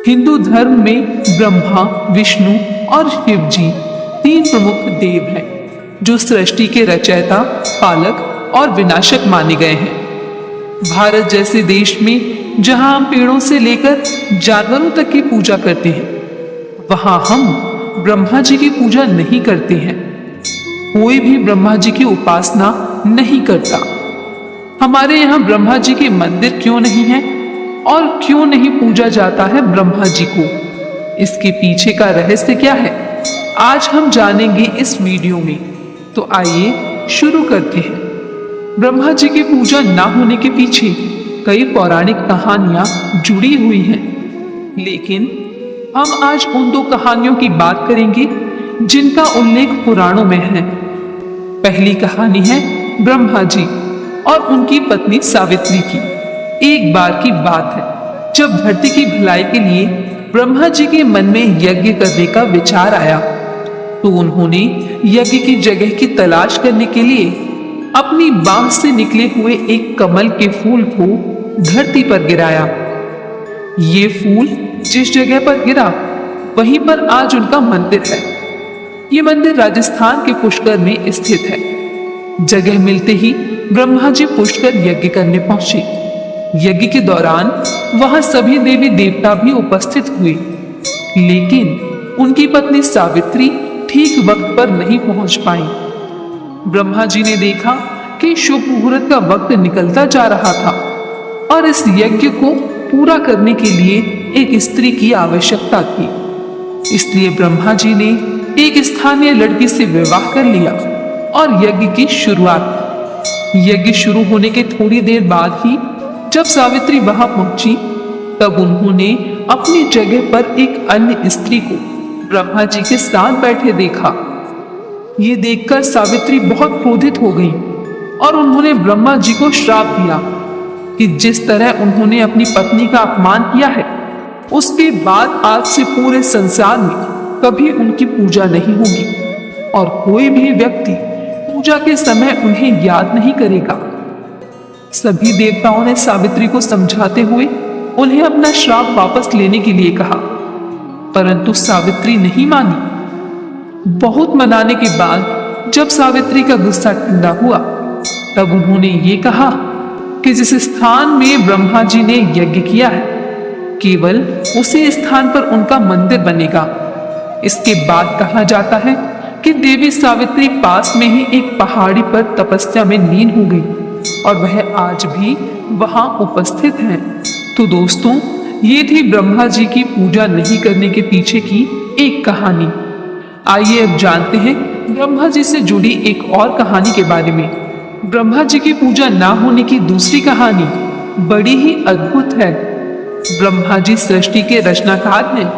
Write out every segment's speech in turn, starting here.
हिंदू धर्म में ब्रह्मा, विष्णु और शिव जी तीन प्रमुख देव हैं जो सृष्टि के रचयिता, पालक और विनाशक माने गए हैं। भारत जैसे देश में जहां हम पेड़ों से लेकर जानवरों तक की पूजा करते हैं, वहां हम ब्रह्मा जी की पूजा नहीं करते हैं। कोई भी ब्रह्मा जी की उपासना नहीं करता। हमारे यहाँ ब्रह्मा जी के मंदिर क्यों नहीं है और क्यों नहीं पूजा जाता है ब्रह्मा जी को? इसके पीछे का रहस्य क्या है, आज हम जानेंगे इस वीडियो में। तो आइए शुरू करते हैं। ब्रह्मा जी की पूजा ना होने के पीछे कई पौराणिक कहानियां जुड़ी हुई हैं, लेकिन हम आज उन दो कहानियों की बात करेंगे जिनका उल्लेख पुराणों में है। पहली कहानी है ब्रह्मा जी और उनकी पत्नी सावित्री की। एक बार की बात है जब धरती की भलाई के लिए ब्रह्मा जी के मन में यज्ञ करने का विचार आया, तो उन्होंने यज्ञ की जगह की तलाश करने के लिए अपनी बांह से निकले हुए एक कमल के फूल को धरती पर गिराया। ये फूल जिस जगह पर गिरा वहीं पर आज उनका मंदिर है। ये मंदिर राजस्थान के पुष्कर में स्थित है। जगह मिलते ही ब्रह्मा जी पुष्कर यज्ञ करने पहुंचे। यज्ञ के दौरान वहां सभी देवी देवता भी उपस्थित हुए, लेकिन उनकी पत्नी सावित्री ठीक वक्त पर नहीं पहुंच पाई। ब्रह्मा जी ने देखा कि शुभ मुहूर्त का वक्त निकलता जा रहा था और इस यज्ञ को पूरा करने के लिए एक स्त्री की आवश्यकता थी। इसलिए ब्रह्मा जी ने एक स्थानीय लड़की से विवाह कर लिया और यज्ञ की शुरुआत। यज्ञ शुरू होने के थोड़ी देर बाद ही जब सावित्री वहां पहुंची, तब उन्होंने अपनी जगह पर एक अन्य स्त्री को ब्रह्मा जी के साथ बैठे देखा। ये देखकर सावित्री बहुत क्रोधित हो गई और उन्होंने ब्रह्मा जी को श्राप दिया कि जिस तरह उन्होंने अपनी पत्नी का अपमान किया है, उसके बाद आज से पूरे संसार में कभी उनकी पूजा नहीं होगी और कोई भी व्यक्ति पूजा के समय उन्हें याद नहीं करेगा। सभी देवताओं ने सावित्री को समझाते हुए उन्हें अपना श्राप वापस लेने के लिए कहा, परंतु सावित्री नहीं मानी। बहुत मनाने के बाद जब सावित्री का गुस्सा ठंडा हुआ, तब उन्होंने ये कहा कि जिस स्थान में ब्रह्मा जी ने यज्ञ किया है, केवल उसी स्थान पर उनका मंदिर बनेगा। इसके बाद कहा जाता है कि देवी सावित्री पास में ही एक पहाड़ी पर तपस्या में लीन हो गई और वह आज भी वहां उपस्थित हैं। तो दोस्तों, ये थी ब्रह्मा जी की पूजा नहीं करने के पीछे की एक कहानी। आइए अब जानते हैं ब्रह्मा जी से जुड़ी एक और कहानी के बारे में। ब्रह्मा जी की पूजा ना होने की दूसरी कहानी बड़ी ही अद्भुत है। ब्रह्मा जी सृष्टि के रचनाकार हैं।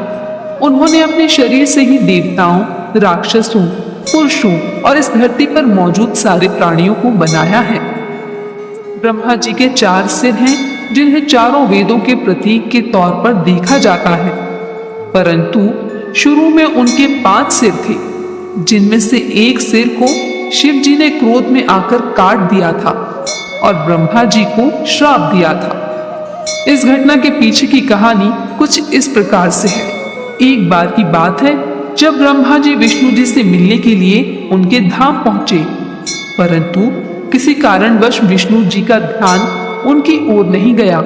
उन्होंने अपने शरीर से ही देवताओं, राक्षसों, पुरुषों और इस धरती पर मौजूद सारे प्राणियों को बनाया है। ब्रह्मा जी के 4 सिर हैं, जिन्हें चारों वेदों के प्रतीक के तौर पर देखा जाता है, परंतु शुरू में उनके 5 सिर थे, जिनमें से एक सिर को शिव जी ने क्रोध में आकर काट दिया था और ब्रह्मा जी को श्राप दिया था। इस घटना के पीछे की कहानी कुछ इस प्रकार से है। एक बार की बात है जब ब्रह्मा जी विष्णु जी से मिलने के लिए उनके धाम पहुंचे, परंतु किसी कारणवश विष्णु जी का ध्यान उनकी ओर नहीं गया।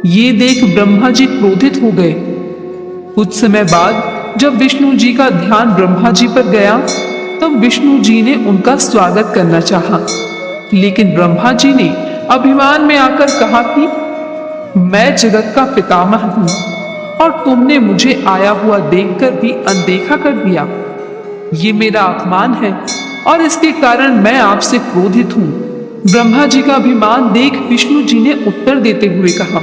ये देख ब्रह्मा जी क्रोधित हो गए। कुछ समय बाद जब विष्णु जी का ध्यान ब्रह्मा जी पर गया, तब विष्णु जी ने उनका स्वागत करना चाहा, लेकिन ब्रह्मा जी ने अभिमान में आकर कहा कि मैं जगत का पितामह हूं और तुमने मुझे आया हुआ देखकर भी अनदेखा कर दिया। ये मेरा अपमान है और इसके कारण मैं आपसे क्रोधित हूं। ब्रह्मा जी का अभिमान देख विष्णु जी ने उत्तर देते हुए कहा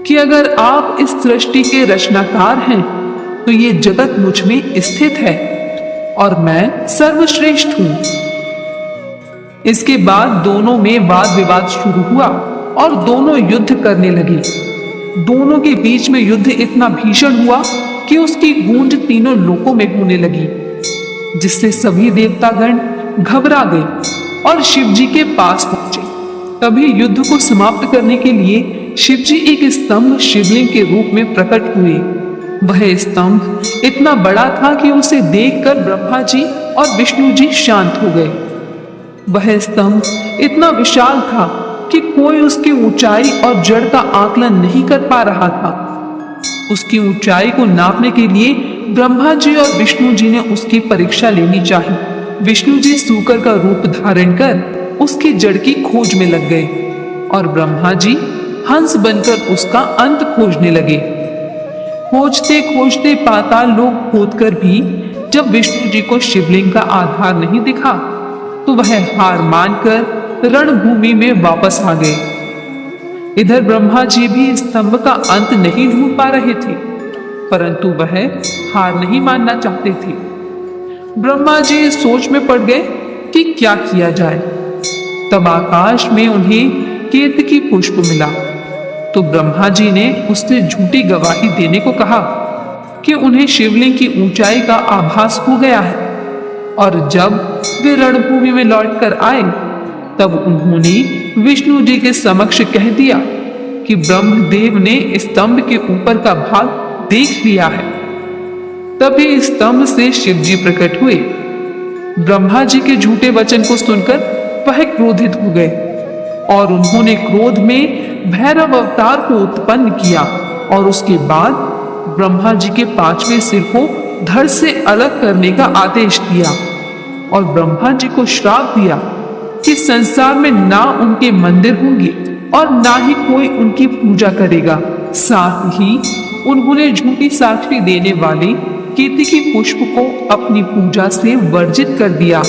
कि अगर आप इस सृष्टि के रचनाकार हैं, तो ये जगत मुझ में स्थित है और मैं सर्वश्रेष्ठ हूं। इसके बाद दोनों में वाद विवाद शुरू हुआ और दोनों युद्ध करने लगे। दोनों के बीच में युद्ध इतना भीषण हुआ कि उसकी गूंज तीनों लोकों में होने लगी, जिससे सभी देवतागण घबरा गए और शिव जी के पास पहुंचे। तभी युद्ध को समाप्त करने के लिए शिवजी एक स्तंभ शिवलिंग के रूप में प्रकट हुए। वह स्तंभ इतना बड़ा था कि उसे देखकर ब्रह्मा जी और विष्णु जी शांत हो गए। वह स्तंभ इतना विशाल था कि कोई उसकी ऊंचाई और जड़ का आकलन नहीं कर पा रहा था। उसकी ऊंचाई को नापने के लिए ब्रह्मा जी और विष्णु जी ने उसकी परीक्षा लेनी चाहिए। विष्णु जी सूकर का रूप धारण कर उसकी जड़ की खोज में लग गए और ब्रह्मा जी हंस बनकर उसका अंत खोजने लगे। खोजते खोजते पाताल लोक खोदकर भी जब विष्णु जी को शिवलिंग का आधार नहीं दिखा तो वह हार मानकर रणभूमि में वापस आ गए। इधर ब्रह्मा जी भी स्तंभ का अंत नहीं ढूंढ पा रहे थे, परंतु वह हार नहीं मानना चाहते थे। ब्रह्मा जी सोच में पड़ गए कि क्या किया जाए। तब आकाश में उन्हें केतकी पुष्प मिला तो ब्रह्मा जी ने उससे झूठी गवाही देने को कहा कि उन्हें शिवलिंग की ऊंचाई का आभास हो गया है। और जब वे रणभूमि में लौटकर आए तब उन्होंने विष्णु जी के समक्ष कह दिया कि ब्रह्मदेव ने स्तंभ के ऊपर का भाग देख लिया है। तभी स्तंभ से शिव जी प्रकट हुए। ब्रह्मा जी के झूठे वचन को सुनकर वह क्रोधित हो गए और उन्होंने क्रोध में भैरव अवतार को उत्पन्न किया और उसके बाद ब्रह्मा जी के 5वें सिर को धड़ से अलग करने का आदेश दिया और ब्रह्मा जी को श्राप दिया कि संसार में ना उनके मंदिर होंगे और ना ही कोई उनकी पूजा करेगा। साथ ही उन्होंने झूठी साक्षी देने वाले केतकी पुष्प को अपनी पूजा से वर्जित कर दिया।